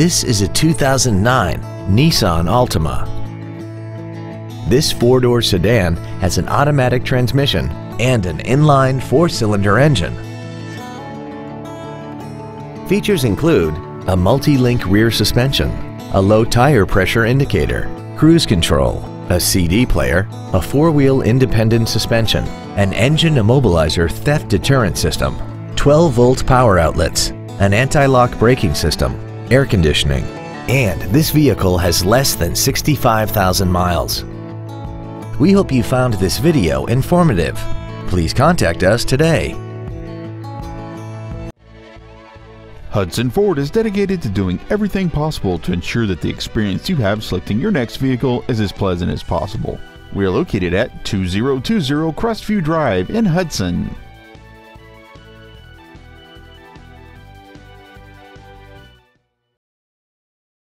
This is a 2009 Nissan Altima. This four-door sedan has an automatic transmission and an inline four-cylinder engine. Features include a multi-link rear suspension, a low tire pressure indicator, cruise control, a CD player, a four-wheel independent suspension, an engine immobilizer theft deterrent system, 12-volt power outlets, an anti-lock braking system, air conditioning, and this vehicle has less than 65,000 miles. We hope you found this video informative. Please contact us today. Hudson Ford is dedicated to doing everything possible to ensure that the experience you have selecting your next vehicle is as pleasant as possible. We are located at 2020 Crestview Drive in Hudson.